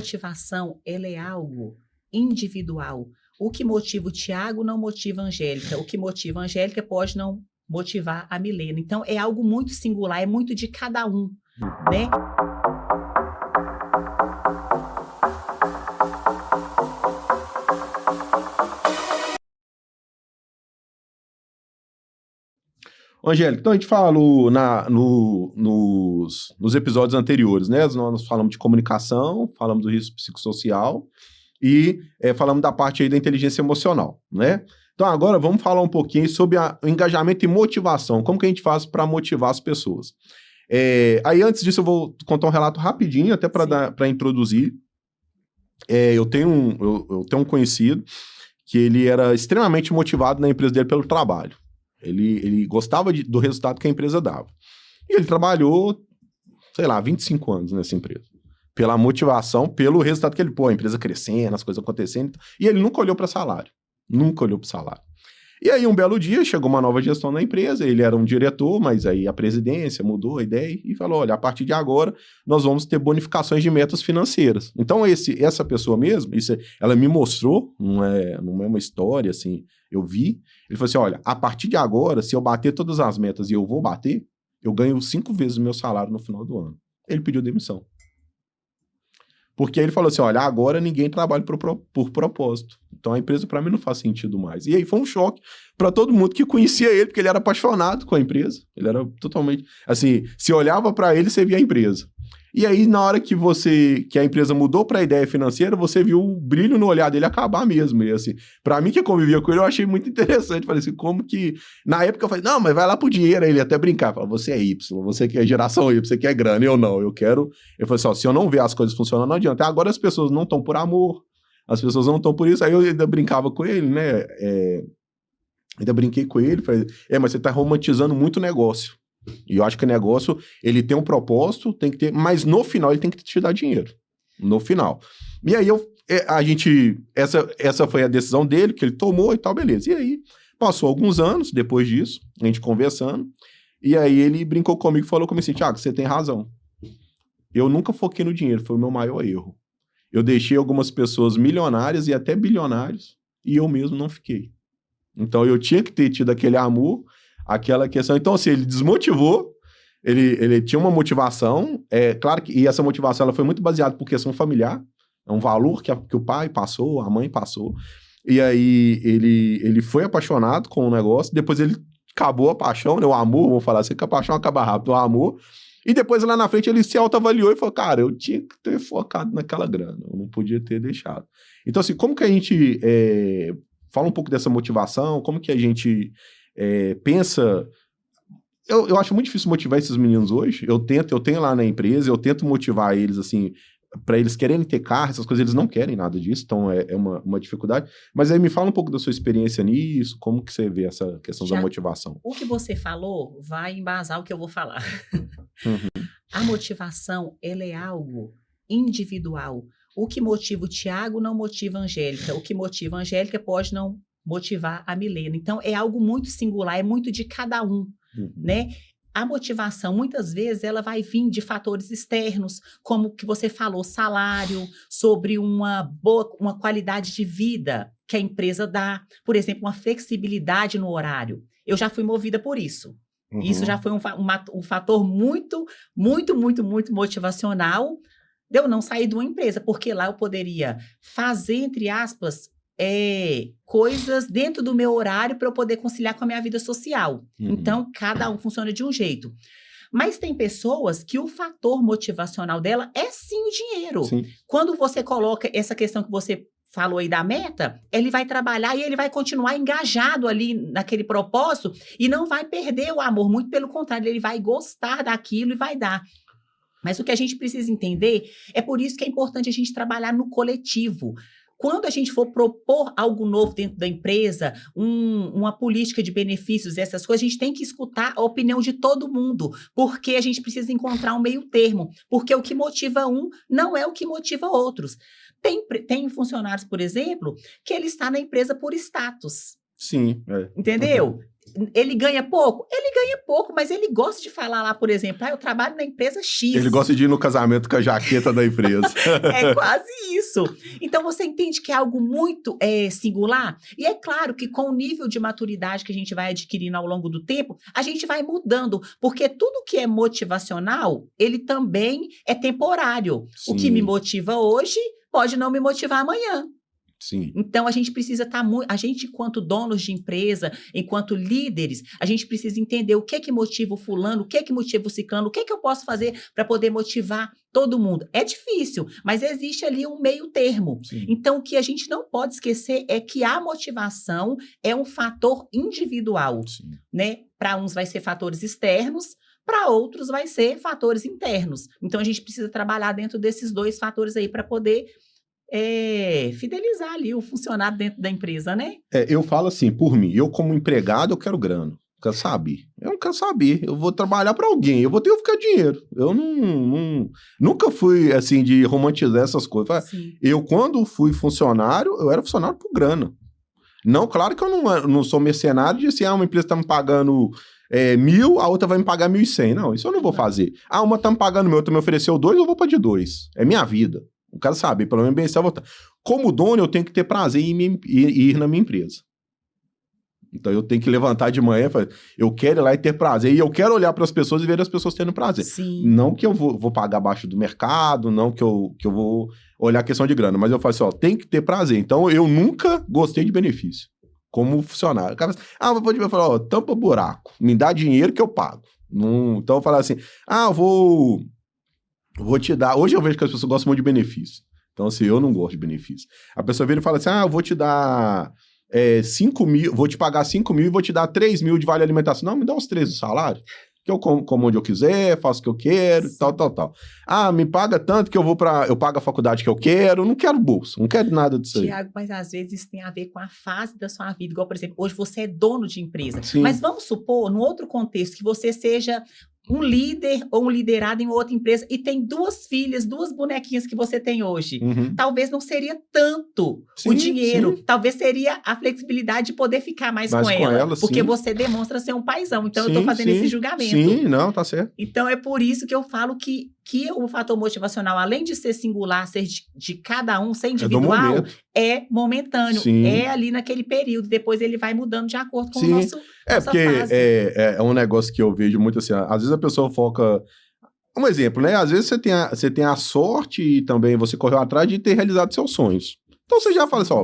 Motivação, ela é algo individual. O que motiva o Tiago não motiva a Angélica. O que motiva a Angélica pode não motivar a Milena. Então, é algo muito singular, é muito de cada um, né? Angélica, então a gente falou nos episódios anteriores, né? Nós falamos de comunicação, falamos do risco psicossocial e falamos da parte aí da inteligência emocional, né? Então agora vamos falar um pouquinho sobre o engajamento e motivação. Como que a gente faz para motivar as pessoas? Aí antes disso eu vou contar um relato rapidinho, até para introduzir. Eu tenho um conhecido que ele era extremamente motivado na empresa dele pelo trabalho. Ele gostava do resultado que a empresa dava. E ele trabalhou, sei lá, 25 anos nessa empresa. Pela motivação, pelo resultado que ele pôs, a empresa crescendo, as coisas acontecendo. E ele nunca olhou para salário. Nunca olhou para salário. E aí, um belo dia, chegou uma nova gestão na empresa, ele era um diretor, mas aí a presidência mudou a ideia e falou, olha, a partir de agora, nós vamos ter bonificações de metas financeiras. Então, essa pessoa mesmo, ela me mostrou, não é uma história, assim, eu vi, ele falou assim, olha, a partir de agora, se eu bater todas as metas e eu vou bater, eu ganho 5 vezes o meu salário no final do ano. Ele pediu demissão. Porque aí ele falou assim, olha, agora ninguém trabalha por propósito. Então a empresa para mim não faz sentido mais. E aí foi um choque para todo mundo que conhecia ele, porque ele era apaixonado com a empresa. Ele era totalmente, assim, se olhava para ele, você via a empresa. E aí na hora que a empresa mudou para a ideia financeira, você viu o brilho no olhar dele acabar mesmo. E assim, para mim que convivia com ele, eu achei muito interessante. Falei assim, como que... Na época eu falei, não, mas vai lá pro dinheiro. Aí ele até brincava, falava, você é Y, você que é geração Y, você quer grana. Eu não, eu quero... Eu falei assim, ó, se eu não ver as coisas funcionando, não adianta. Agora as pessoas não estão por amor, as pessoas não estão por isso. Aí eu ainda brincava com ele, né? Ainda brinquei com ele, falei, mas você tá romantizando muito o negócio. E eu acho que o negócio, ele tem um propósito, tem que ter, mas no final ele tem que te dar dinheiro. No final. E aí essa foi a decisão dele, que ele tomou e tal, beleza. E aí passou alguns anos depois disso, a gente conversando, e aí ele brincou comigo e falou comigo assim, Thiago, você tem razão. Eu nunca foquei no dinheiro, foi o meu maior erro. Eu deixei algumas pessoas milionárias e até bilionários, e eu mesmo não fiquei. Então eu tinha que ter tido aquele amor, aquela questão. Então, assim, ele desmotivou, ele tinha uma motivação, claro que, e essa motivação ela foi muito baseada por questão familiar, é um valor que o pai passou, a mãe passou, e aí ele foi apaixonado com o negócio, depois ele acabou a paixão, né, o amor, vamos falar assim, que a paixão acaba rápido, o amor, e depois lá na frente ele se autoavaliou e falou, cara, eu tinha que ter focado naquela grana, eu não podia ter deixado. Então, assim, como que a gente fala um pouco dessa motivação, como que a gente pensa... Eu acho muito difícil motivar esses meninos hoje. Eu tenho lá na empresa, eu tento motivar eles, assim, para eles quererem ter carro, essas coisas, eles não querem nada disso, então é uma dificuldade. Mas aí me fala um pouco da sua experiência nisso, como que você vê essa questão da motivação? O que você falou vai embasar o que eu vou falar. A motivação, ela é algo individual. O que motiva o Tiago não motiva a Angélica. O que motiva a Angélica pode não motivar a Milena. Então, é algo muito singular, é muito de cada um, né? A motivação, muitas vezes, ela vai vir de fatores externos, como que você falou, salário, sobre uma qualidade de vida que a empresa dá. Por exemplo, uma flexibilidade no horário. Eu já fui movida por isso. Isso já foi um fator muito, muito, muito, muito motivacional de eu não sair de uma empresa, porque lá eu poderia fazer, entre aspas, coisas dentro do meu horário para eu poder conciliar com a minha vida social. Então, cada um funciona de um jeito. Mas tem pessoas que o fator motivacional dela é sim o dinheiro. Sim. Quando você coloca essa questão que você falou aí da meta, ele vai trabalhar e ele vai continuar engajado ali naquele propósito e não vai perder o amor, muito pelo contrário, ele vai gostar daquilo e vai dar. Mas o que a gente precisa entender é por isso que é importante a gente trabalhar no coletivo. Quando a gente for propor algo novo dentro da empresa, uma política de benefícios, essas coisas, a gente tem que escutar a opinião de todo mundo, porque a gente precisa encontrar um meio termo, porque o que motiva um não é o que motiva outros. Tem funcionários, por exemplo, que ele está na empresa por status. Sim. Entendeu? ele ganha pouco? Ele ganha pouco, mas ele gosta de falar lá, por exemplo, eu trabalho na empresa X. Ele gosta de ir no casamento com a jaqueta da empresa. É quase isso. Então, você entende que é algo muito singular? E é claro que com o nível de maturidade que a gente vai adquirindo ao longo do tempo, a gente vai mudando, porque tudo que é motivacional, ele também é temporário. Sim. O que me motiva hoje pode não me motivar amanhã. Sim. Então, a gente precisa estar a gente, enquanto donos de empresa, enquanto líderes, a gente precisa entender o que é que motiva o fulano, o que é que motiva o ciclano, o que é que eu posso fazer para poder motivar todo mundo. É difícil, mas existe ali um meio termo. Sim. Então, o que a gente não pode esquecer é que a motivação é um fator individual, Sim. né? Para uns vai ser fatores externos, para outros vai ser fatores internos. Então, a gente precisa trabalhar dentro desses dois fatores aí para poder fidelizar ali o funcionário dentro da empresa, né? Eu falo assim, por mim, eu como empregado, eu quero grana. Quero saber. Eu não quero saber. Eu vou trabalhar para alguém. Eu vou ter que ficar dinheiro. Eu nunca fui, assim, de romantizar essas coisas. Sim. Eu, quando fui funcionário, eu era funcionário por grana. Não, claro que eu não sou mercenário de assim, uma empresa tá me pagando 1.000, a outra vai me pagar 1.100. Não, isso eu não vou fazer. Uma tá me pagando 1.000, outra me ofereceu 2, eu vou para de 2. É minha vida. Eu quero saber, pelo menos bem se eu vou. Como dono, eu tenho que ter prazer em ir na minha empresa. Então eu tenho que levantar de manhã e falar, eu quero ir lá e ter prazer. E eu quero olhar para as pessoas e ver as pessoas tendo prazer. Sim. Não que eu vou pagar abaixo do mercado, não que eu vou olhar a questão de grana, mas eu falo assim, tem que ter prazer. Então eu nunca gostei de benefício como funcionário. O cara fala assim, eu falar, tampa buraco, me dá dinheiro que eu pago. Então eu falo assim, eu vou te dar. Hoje eu vejo que as pessoas gostam muito de benefício. Então, assim, eu não gosto de benefício. A pessoa vira e fala assim: eu vou te dar 5.000, vou te pagar 5.000 e vou te dar 3.000 de vale alimentação. Não, me dá os 3 do salário. Que eu como onde eu quiser, faço o que eu quero, tal. Me paga tanto que eu pago a faculdade que eu quero. Não quero bolsa, não quero nada disso aí. Tiago, mas às vezes isso tem a ver com a fase da sua vida. Igual, por exemplo, hoje você é dono de empresa. Sim. Mas vamos supor, num outro contexto, que você seja um líder ou um liderado em outra empresa e tem 2 filhas, 2 bonequinhas que você tem hoje. Uhum. Talvez não seria tanto o dinheiro, talvez seria a flexibilidade de poder ficar mais com ela, porque você demonstra ser um paizão. Então, eu tô fazendo esse julgamento. Sim, não, tá certo. Então, é por isso que eu falo que o fator motivacional, além de ser singular, ser de cada um, ser individual, é momentâneo. Sim. É ali naquele período. Depois ele vai mudando de acordo com o nosso porque fase. É um negócio que eu vejo muito assim, às vezes a pessoa foca... Um exemplo, né? Às vezes você tem a sorte e também você correu atrás de ter realizado seus sonhos. Então você já fala assim,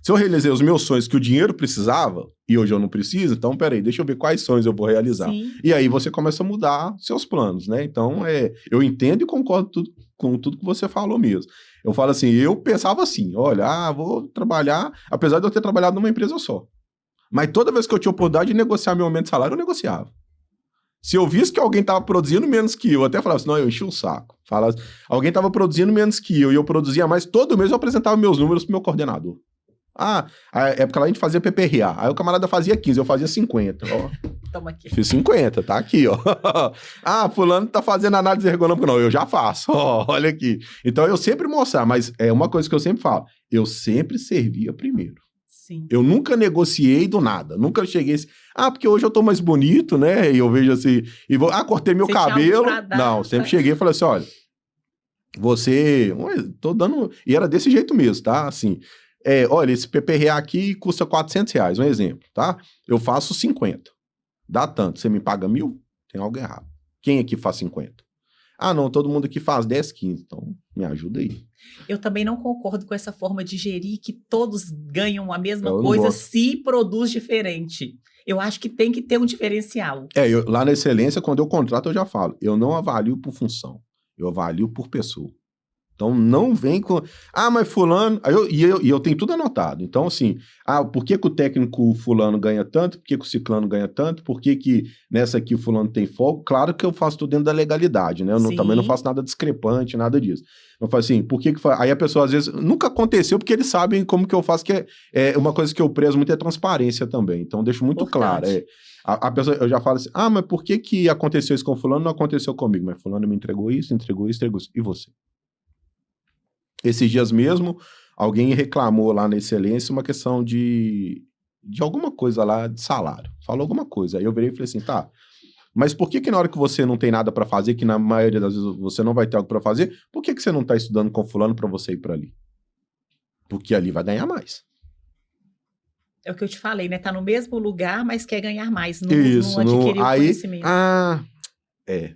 se eu realizei os meus sonhos que o dinheiro precisava e hoje eu não preciso, então peraí, deixa eu ver quais sonhos eu vou realizar. Sim. E aí você começa a mudar seus planos, né? Então eu entendo e concordo com tudo que você falou mesmo. Eu falo assim, eu pensava assim, olha, vou trabalhar, apesar de eu ter trabalhado numa empresa só. Mas toda vez que eu tinha oportunidade de negociar meu aumento de salário, eu negociava. Se eu visse que alguém estava produzindo menos que eu até falava assim, não, eu enchi o saco. Falava, alguém estava produzindo menos que eu e eu produzia mais, todo mês eu apresentava meus números pro meu coordenador. A época lá a gente fazia PPRA, aí o camarada fazia 15, eu fazia 50. Toma aqui. Fiz 50, tá aqui, ó. Fulano tá fazendo análise ergonômica, não, eu já faço, olha aqui. Então eu sempre mostrar, mas é uma coisa que eu sempre falo, eu sempre servia primeiro. Sim. Eu nunca negociei do nada. Nunca cheguei assim, porque hoje eu tô mais bonito, né? E eu vejo assim, cortei meu cabelo. Não, sempre cheguei e falei assim, olha, tô dando... E era desse jeito mesmo, tá? Assim, olha, esse PPRA aqui custa R$400, um exemplo, tá? Eu faço 50. Dá tanto, você me paga 1.000? Tem algo errado. Quem aqui faz 50? Não, todo mundo aqui faz 10, 15, então me ajuda aí. Eu também não concordo com essa forma de gerir que todos ganham a mesma coisa se produz diferente. Eu acho que tem que ter um diferencial. Lá na Excelência, quando eu contrato, eu já falo, eu não avalio por função, eu avalio por pessoa. Então, não vem com... mas fulano... Eu tenho tudo anotado. Então, assim... por que o técnico fulano ganha tanto? Por que o ciclano ganha tanto? Por que nessa aqui o fulano tem folga? Claro que eu faço tudo dentro da legalidade, né? Eu também não faço nada discrepante, nada disso. Eu falo assim, por que... Aí a pessoa, às vezes... Nunca aconteceu, porque eles sabem como que eu faço, que é uma coisa que eu prezo muito é transparência também. Então, eu deixo muito claro. A pessoa, eu já falo assim, mas por que aconteceu isso com fulano? Não aconteceu comigo. Mas fulano me entregou isso. E você? Esses dias mesmo, alguém reclamou lá na Excelência uma questão de de alguma coisa lá de salário. Falou alguma coisa. Aí eu virei e falei assim, tá, mas por que na hora que você não tem nada pra fazer, que na maioria das vezes você não vai ter algo pra fazer, por que você não tá estudando com fulano pra você ir pra ali? Porque ali vai ganhar mais. É o que eu te falei, né? Tá no mesmo lugar, mas quer ganhar mais, Isso, não adquiriu o aí, conhecimento.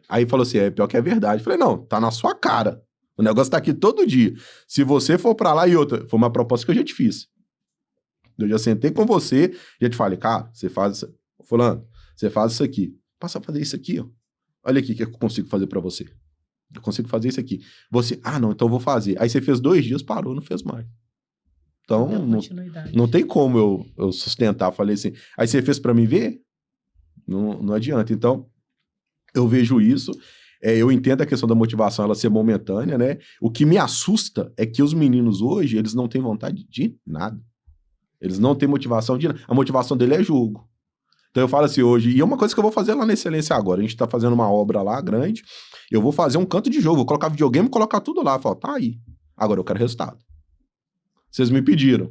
Aí falou assim, pior que é verdade. Eu falei, não, tá na sua cara. O negócio tá aqui todo dia. Se você for pra lá e outra, foi uma proposta que eu já te fiz. Eu já sentei com você, já te falei, cara, você faz isso. Fulano, você faz isso aqui. Passa a fazer isso aqui, ó. Olha aqui o que eu consigo fazer pra você. Eu consigo fazer isso aqui. Você, não, então eu vou fazer. Aí você fez 2 dias, parou, não fez mais. Então, não tem como eu sustentar. Falei assim, aí você fez pra mim ver? Não adianta. Então, eu vejo isso. Eu entendo a questão da motivação, ela ser momentânea, né? O que me assusta é que os meninos hoje, eles não têm vontade de nada. Eles não têm motivação de nada. A motivação dele é jogo. Então eu falo assim hoje, e é uma coisa que eu vou fazer lá na Excelência agora. A gente tá fazendo uma obra lá grande, eu vou fazer um canto de jogo, vou colocar videogame e colocar tudo lá. Falo, tá aí. Agora eu quero resultado. Vocês me pediram.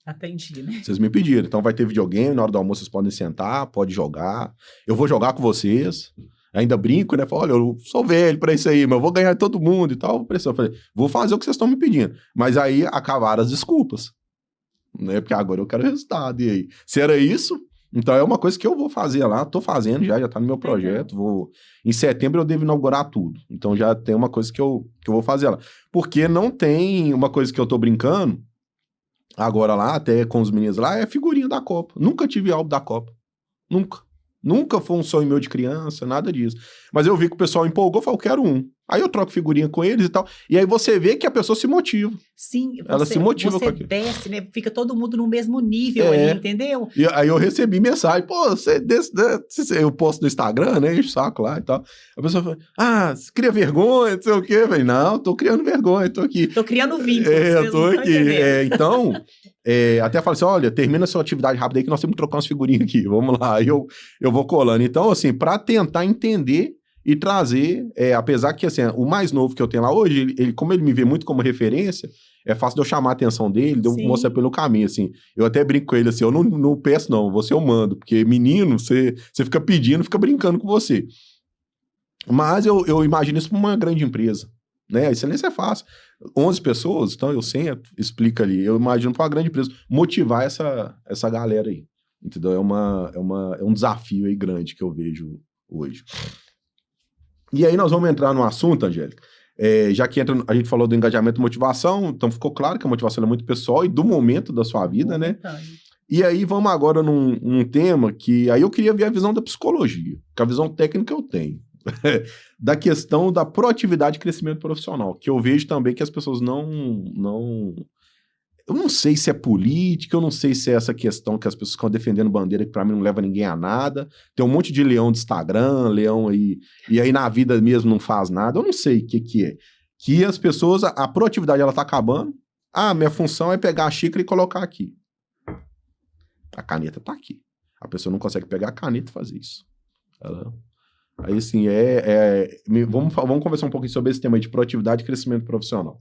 Atendi, né? Vocês me pediram. Então vai ter videogame, na hora do almoço vocês podem sentar, pode jogar. Eu vou jogar com vocês. Ainda brinco, né? Falo, olha, eu sou velho pra isso aí, mas eu vou ganhar todo mundo e tal. Eu falei, vou fazer o que vocês estão me pedindo. Mas aí acabaram as desculpas. Né? Porque agora eu quero resultado. E aí? Se era isso, então é uma coisa que eu vou fazer lá. Tô fazendo já tá no meu projeto. Em setembro eu devo inaugurar tudo. Então já tem uma coisa que eu vou fazer lá. Porque não tem uma coisa que eu tô brincando agora lá, até com os meninos lá, é figurinha da Copa. Nunca tive álbum da Copa. Nunca. Nunca foi um sonho meu de criança, nada disso. Mas eu vi que o pessoal empolgou, falou, eu quero um. Aí eu troco figurinha com eles e tal. E aí você vê que a pessoa se motiva. Sim, ela se motiva com aquilo. Desce, né? Fica todo mundo no mesmo nível ali, entendeu? E aí eu recebi mensagem, pô, eu posto no Instagram, né? Enche o saco lá e tal. A pessoa fala, você cria vergonha, não sei o quê. Eu falei, não, tô criando vergonha, tô aqui. Tô criando vínculos. Eu tô aqui. Então, até fala assim, olha, termina a sua atividade rápida aí que nós temos que trocar umas figurinhas aqui. Vamos lá. Aí eu vou colando. Então, assim, pra tentar entender e trazer, apesar que, assim, o mais novo que eu tenho lá hoje, ele, como ele me vê muito como referência, é fácil de eu chamar a atenção dele, de eu mostrar pelo caminho, assim. Eu até brinco com ele, assim, eu não peço não, você eu mando, porque menino, você fica pedindo, fica brincando com você. Mas eu imagino isso para uma grande empresa, né? A excelência é fácil. 11 pessoas, então eu sento, explico ali. Eu imagino para uma grande empresa motivar essa galera aí, entendeu? É um desafio aí grande que eu vejo hoje. E aí nós vamos entrar no assunto, Angélica, já que a gente falou do engajamento e motivação, então ficou claro que a motivação é muito pessoal e do momento da sua vida, né? E aí vamos agora num tema que aí eu queria ver a visão da psicologia, que a visão técnica eu tenho, da questão da proatividade e crescimento profissional, que eu vejo também que as pessoas eu não sei se é política, eu não sei se é essa questão que as pessoas ficam defendendo bandeira que pra mim não leva ninguém a nada. Tem um monte de leão de Instagram, leão aí, e aí na vida mesmo não faz nada. Eu não sei o que é. Que as pessoas, a proatividade ela tá acabando. Minha função é pegar a xícara e colocar aqui. A caneta tá aqui. A pessoa não consegue pegar a caneta e fazer isso. Aí assim, vamos conversar um pouquinho sobre esse tema aí de proatividade e crescimento profissional.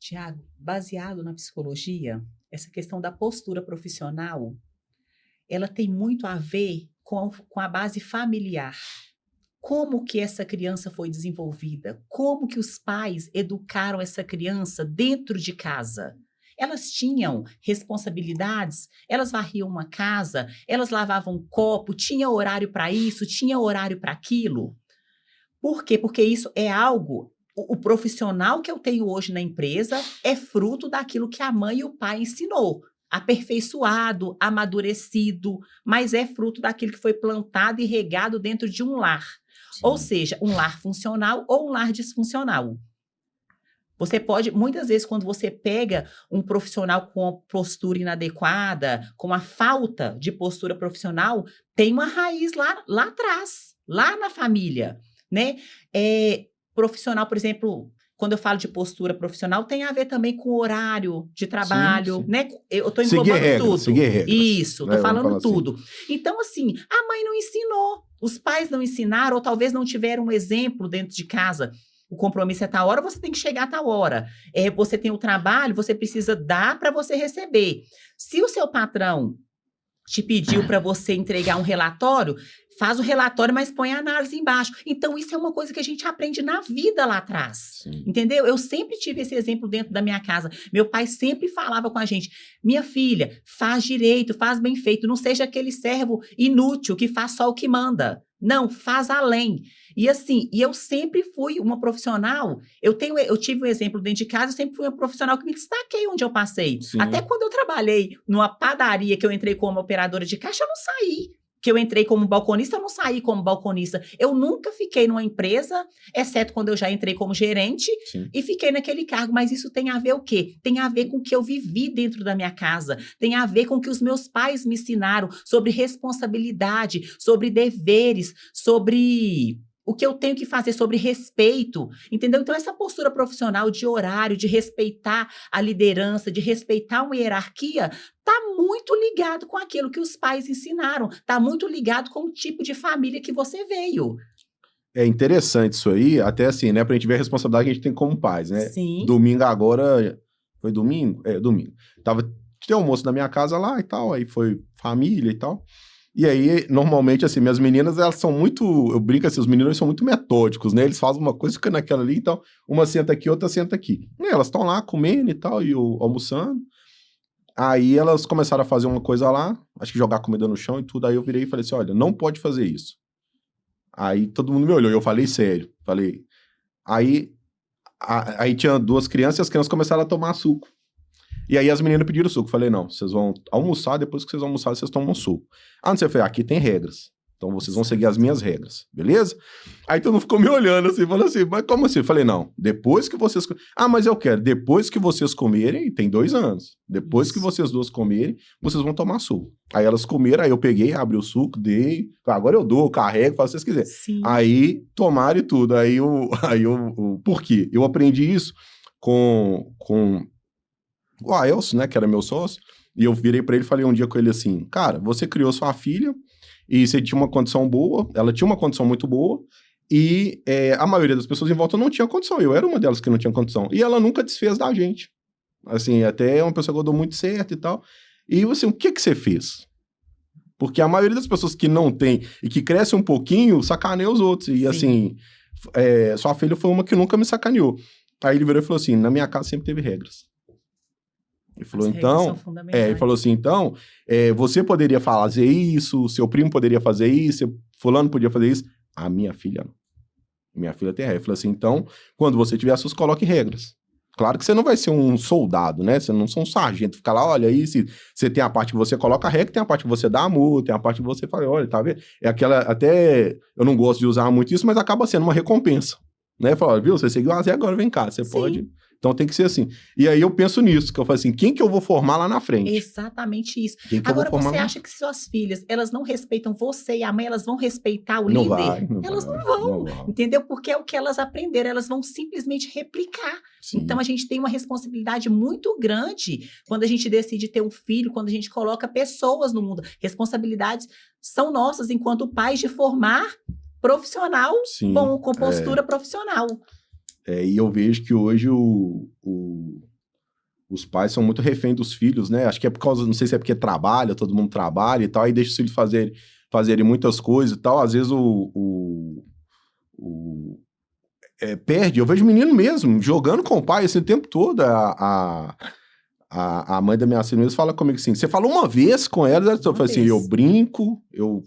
Tiago, baseado na psicologia, essa questão da postura profissional, ela tem muito a ver com a base familiar. Como que essa criança foi desenvolvida? Como que os pais educaram essa criança dentro de casa? Elas tinham responsabilidades, elas varriam uma casa, elas lavavam um copo, tinha horário para isso, tinha horário para aquilo. Por quê? Porque isso é algo... O profissional que eu tenho hoje na empresa é fruto daquilo que a mãe e o pai ensinou, aperfeiçoado, amadurecido, mas é fruto daquilo que foi plantado e regado dentro de um lar. Sim. Ou seja, um lar funcional ou um lar disfuncional. Você pode, muitas vezes, quando você pega um profissional com a postura inadequada, com a falta de postura profissional, tem uma raiz lá atrás, lá na família, né? Profissional, por exemplo, quando eu falo de postura profissional, tem a ver também com o horário de trabalho, sim. Né? Eu tô englobando tudo. Seguir regras. Isso, tô falando tudo. Assim. Então, assim, a mãe não ensinou, os pais não ensinaram, ou talvez não tiveram um exemplo dentro de casa. O compromisso é tal hora, você tem que chegar a tal hora. Você tem o trabalho, você precisa dar para você receber. Se o seu patrão te pediu para você entregar um relatório, faz o relatório, mas põe a análise embaixo. Então, isso é uma coisa que a gente aprende na vida lá atrás. Sim. Entendeu? Eu sempre tive esse exemplo dentro da minha casa. Meu pai sempre falava com a gente: minha filha, faz direito, faz bem feito, não seja aquele servo inútil que faz só o que manda. Não, faz além. E assim, eu sempre fui uma profissional, eu tive um exemplo dentro de casa, eu sempre fui uma profissional que me destaquei onde eu passei. Sim. Até quando eu trabalhei numa padaria, que eu entrei como operadora de caixa, eu não saí. Que eu entrei como balconista, eu não saí como balconista. Eu nunca fiquei numa empresa, exceto quando eu já entrei como gerente, Sim. e fiquei naquele cargo. Mas isso tem a ver o quê? Tem a ver com o que eu vivi dentro da minha casa. Tem a ver com o que os meus pais me ensinaram sobre responsabilidade, sobre deveres, sobre o que eu tenho que fazer, sobre respeito, entendeu? Então, essa postura profissional de horário, de respeitar a liderança, de respeitar uma hierarquia, está muito ligado com aquilo que os pais ensinaram, está muito ligado com o tipo de família que você veio. É interessante isso aí, até assim, né, pra gente ver a responsabilidade que a gente tem como pais, né? Sim. Domingo agora, foi domingo? É, domingo. Tinha almoço na minha casa lá e tal, aí foi família e tal. E aí, normalmente, assim, minhas meninas, elas são muito, eu brinco assim, os meninos são muito metódicos, né? Eles fazem uma coisa, fica naquela ali, então, uma senta aqui, outra senta aqui. E elas estão lá comendo e tal, e eu almoçando. Aí elas começaram a fazer uma coisa lá, acho que jogar comida no chão e tudo, aí eu virei e falei assim, olha, não pode fazer isso. Aí todo mundo me olhou, e eu falei sério, aí tinha duas crianças, e as crianças começaram a tomar suco. E aí as meninas pediram suco. Falei, não, vocês vão almoçar, depois que vocês almoçarem, vocês tomam suco. Ah, não sei, eu falei, aqui tem regras. Então vocês vão seguir as minhas regras, beleza? Aí todo mundo ficou me olhando assim, falando assim, mas como assim? Eu falei, não, depois que vocês... Ah, mas eu quero, depois que vocês comerem, tem 2 anos, depois que vocês duas comerem, vocês vão tomar suco. Aí elas comeram, aí eu peguei, abri o suco, dei, agora eu dou, eu carrego, faço o que vocês quiserem. Sim. Aí tomaram e tudo. Por quê? Eu aprendi isso com o Aelson, né, que era meu sócio, e eu virei pra ele e falei um dia com ele assim, cara, você criou sua filha e você tinha uma condição boa, ela tinha uma condição muito boa, e a maioria das pessoas em volta não tinha condição, eu era uma delas que não tinha condição, e ela nunca desfez da gente, assim, até uma pessoa que eu dou muito certo e tal, e assim, o que você fez? Porque a maioria das pessoas que não tem e que cresce um pouquinho, sacaneia os outros, e Sim. assim, sua filha foi uma que nunca me sacaneou. Aí ele virou e falou assim, na minha casa sempre teve regras. Ele falou, então, ele falou assim, então, você poderia fazer isso, seu primo poderia fazer isso, fulano podia fazer isso. A minha filha não. Minha filha tem regra. Ele falou assim, então, quando você tiver assuntos, coloque regras. Claro que você não vai ser um soldado, né? Você não é um sargento, fica lá, olha aí, se você tem a parte que você coloca a regra, tem a parte que você dá amor, tem a parte que você fala, olha, tá vendo? É aquela, até, eu não gosto de usar muito isso, mas acaba sendo uma recompensa, né? Fala, viu, você seguiu as regras, agora vem cá, você pode... Então tem que ser assim. E aí eu penso nisso, que eu falo assim, quem que eu vou formar lá na frente? Exatamente isso. Quem que Agora, eu vou formar você lá? acha que suas filhas, elas não respeitam você e a mãe, elas vão respeitar o Não líder? vai, Elas vai, não vão, não vai. entendeu? Porque é o que elas aprenderam, elas vão simplesmente replicar. Sim. Então, a gente tem uma responsabilidade muito grande quando a gente decide ter um filho, quando a gente coloca pessoas no mundo. Responsabilidades são nossas enquanto pais de formar profissional Sim, bom, com postura profissional. E eu vejo que hoje os pais são muito reféns dos filhos, né? Acho que é por causa, não sei se é porque trabalha, todo mundo trabalha e tal, aí deixa os filhos fazerem muitas coisas e tal. Às vezes perde. Eu vejo menino mesmo jogando com o pai esse tempo todo. A mãe da minha filha mesmo fala comigo assim: você falou uma vez com ela, eu falo assim, eu brinco, eu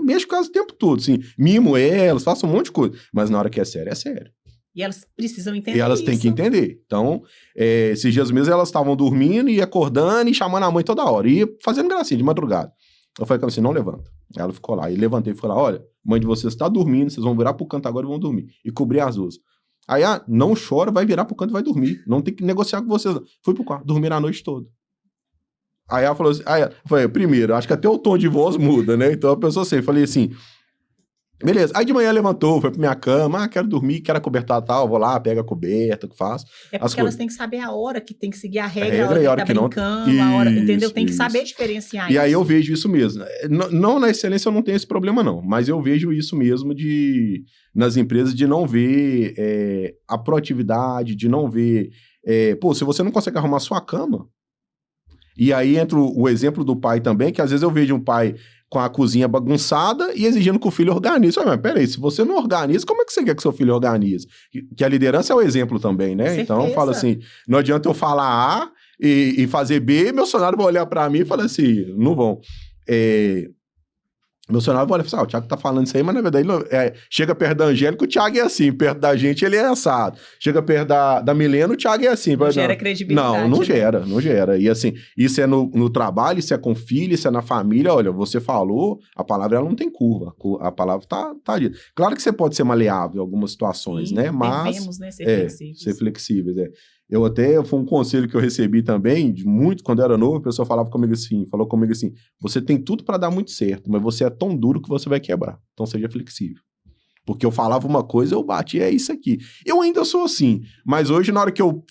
mexo com elas o tempo todo, assim, mimo elas, faço um monte de coisa, mas na hora que é sério, é sério. E elas precisam entender. E elas têm que entender. Então, esses dias mesmo elas estavam dormindo e acordando e chamando a mãe toda hora. E fazendo gracinha de madrugada. Eu falei assim, não levanta. Ela ficou lá. E levantei e falei, olha, mãe de vocês está dormindo, vocês vão virar pro canto agora e vão dormir. E cobrir as duas. Aí, não chora, vai virar pro canto e vai dormir. Não tem que negociar com vocês. Fui pro quarto, dormir a noite toda. Aí ela falou assim, eu falei, primeiro, acho que até o tom de voz muda, né? Então a pessoa assim, falei assim, beleza. Aí de manhã levantou, foi pra minha cama, quero dormir, quero acobertar tal, vou lá, pega a coberta, que faço. É porque elas têm que saber a hora que tem que seguir a regra, a hora que tá brincando, não... a hora, entendeu? Tem que saber diferenciar isso. E aí eu vejo isso mesmo. Não na excelência eu não tenho esse problema não, mas eu vejo isso mesmo nas empresas de não ver a proatividade, de não ver... se você não consegue arrumar sua cama, E aí entra o exemplo do pai também, que às vezes eu vejo um pai com a cozinha bagunçada e exigindo que o filho organize. Mas peraí, se você não organiza, como é que você quer que seu filho organize? Que a liderança é o exemplo também, né? Então, fala assim, não adianta eu falar A e fazer B, meu funcionário vai olhar para mim e falar assim, não vão. Meu funcionário vai olhar e falar, o Thiago tá falando isso aí, mas na verdade chega perto da Angélica, o Thiago é assim, perto da gente ele é assado. Chega perto da Milena, o Thiago é assim. Não gera credibilidade. Não gera. E assim, isso é no trabalho, isso é com filho, isso é na família. Olha, você falou, a palavra ela não tem curva, a palavra tá dita. Claro que você pode ser maleável em algumas situações, né? Mas devemos, né, ser flexíveis. Ser flexíveis, foi um conselho que eu recebi também, quando eu era novo, a pessoa falou comigo assim, você tem tudo para dar muito certo, mas você é tão duro que você vai quebrar, então seja flexível. Porque eu falava uma coisa, eu bati, é isso aqui. Eu ainda sou assim, mas hoje na hora que eu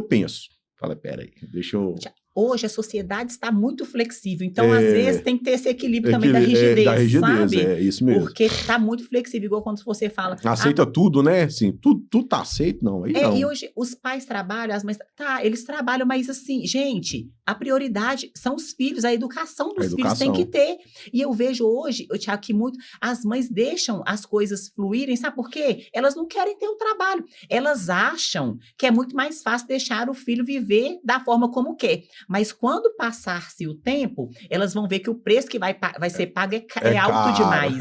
penso, fala, peraí, deixa eu... Hoje a sociedade está muito flexível, então às vezes tem que ter esse equilíbrio também da rigidez, sabe? É isso mesmo. Porque está muito flexível, igual quando você fala... Aceita tudo, né? Assim, tudo tá aceito, não, aí não. E hoje os pais trabalham, as mães... eles trabalham, mas assim, gente, a prioridade são os filhos, a educação dos filhos tem que ter. E eu vejo hoje, Thiago, que as mães deixam as coisas fluírem, sabe por quê? Elas não querem ter o trabalho. Elas acham que é muito mais fácil deixar o filho viver da forma como quer. Mas quando passar-se o tempo, elas vão ver que o preço que vai ser pago é alto demais,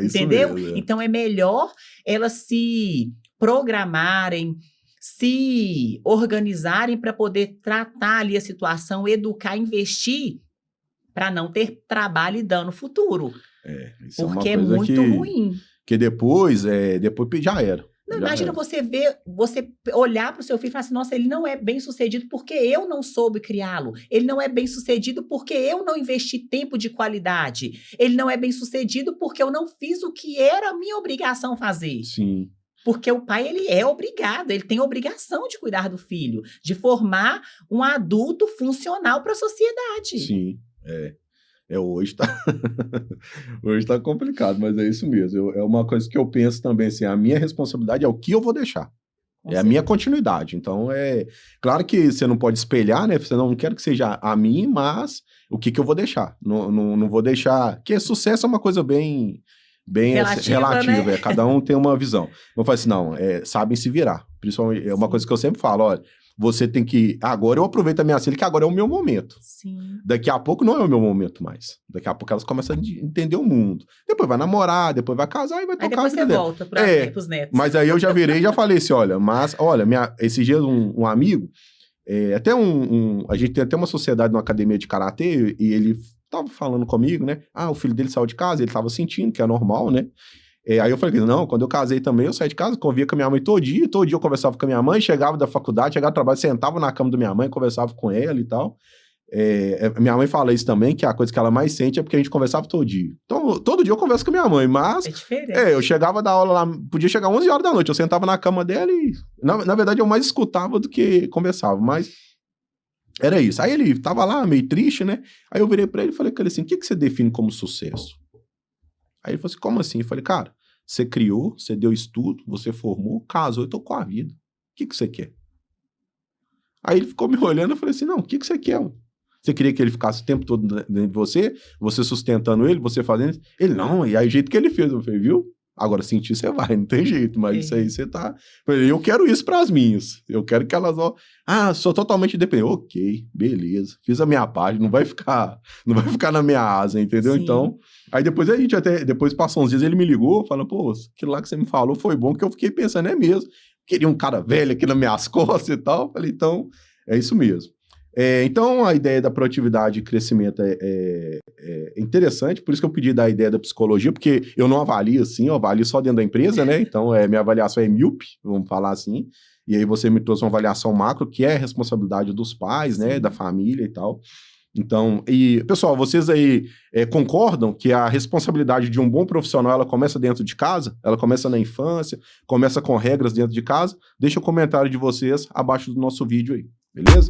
entendeu? Mesmo, Então é melhor elas se programarem, se organizarem para poder tratar ali a situação, educar, investir, para não ter trabalho e dano futuro. Porque é muito ruim. Porque depois já era. Não, imagina você olhar para o seu filho e falar assim, nossa, ele não é bem sucedido porque eu não soube criá-lo. Ele não é bem sucedido porque eu não investi tempo de qualidade. Ele não é bem sucedido porque eu não fiz o que era a minha obrigação fazer. Sim. Porque o pai, ele é obrigado, ele tem obrigação de cuidar do filho, de formar um adulto funcional para a sociedade. Sim, hoje tá complicado, mas é isso mesmo. É uma coisa que eu penso também, assim, a minha responsabilidade é o que eu vou deixar. A minha continuidade. Então, claro que você não pode espelhar, né? Você não quer que seja a mim, mas o que eu vou deixar. Não vou deixar... Porque sucesso é uma coisa bem relativa, né? Cada um tem uma visão. Eu falo assim, não, sabem se virar. Principalmente, é uma coisa que eu sempre falo, olha, você tem que... Agora eu aproveito a minha filha, que agora é o meu momento. Sim. Daqui a pouco não é o meu momento mais. Daqui a pouco elas começam a entender o mundo. Depois vai namorar, depois vai casar e vai tocar a vida dela. Depois você volta pros netos. Mas aí eu já virei e já falei assim, olha, esses dias um amigo, a gente tem até uma sociedade numa academia de karatê, e ele tava falando comigo, né? O filho dele saiu de casa, ele tava sentindo, que é normal, né? Aí eu falei, não, quando eu casei também, eu saí de casa, convivia com a minha mãe todo dia eu conversava com a minha mãe, chegava da faculdade, chegava do trabalho, sentava na cama da minha mãe, conversava com ela e tal. Minha mãe fala isso também, que a coisa que ela mais sente é porque a gente conversava todo dia. Então, todo dia eu converso com a minha mãe, mas... É diferente. Eu chegava da aula lá, podia chegar 11 horas da noite, eu sentava na cama dela e... Na verdade, eu mais escutava do que conversava, mas... Era isso. Aí ele tava lá, meio triste, né? Aí eu virei pra ele e falei com ele assim, o que você define como sucesso? Aí ele falou assim, como assim? Eu falei, cara, você criou, você deu estudo, você formou, casou e tocou a vida. O que você quer? Aí ele ficou me olhando, eu falei assim, não, o que você quer? Você queria que ele ficasse o tempo todo dentro de você sustentando ele, você fazendo isso? Ele, não, e aí o jeito que ele fez, eu falei, viu? Agora sentir você vai, não tem jeito, mas isso aí você tá... Eu quero isso pras minhas, eu quero que elas... sou totalmente independente. Ok, beleza, fiz a minha parte, não vai ficar na minha asa, entendeu? Sim. Então, aí depois depois passou uns dias, ele me ligou, falando, pô, aquilo lá que você me falou foi bom, que eu fiquei pensando, é mesmo, queria um cara velho aqui nas minhas costas e tal, falei, então, é isso mesmo. Então, a ideia da produtividade e crescimento é interessante, por isso que eu pedi da ideia da psicologia, porque eu não avalio assim, eu avalio só dentro da empresa, né? Então, minha avaliação é míope, vamos falar assim, e aí você me trouxe uma avaliação macro, que é a responsabilidade dos pais, né? Da família e tal. Então, pessoal, vocês aí concordam que a responsabilidade de um bom profissional, ela começa dentro de casa? Ela começa na infância, começa com regras dentro de casa? Deixa o comentário de vocês abaixo do nosso vídeo aí, beleza?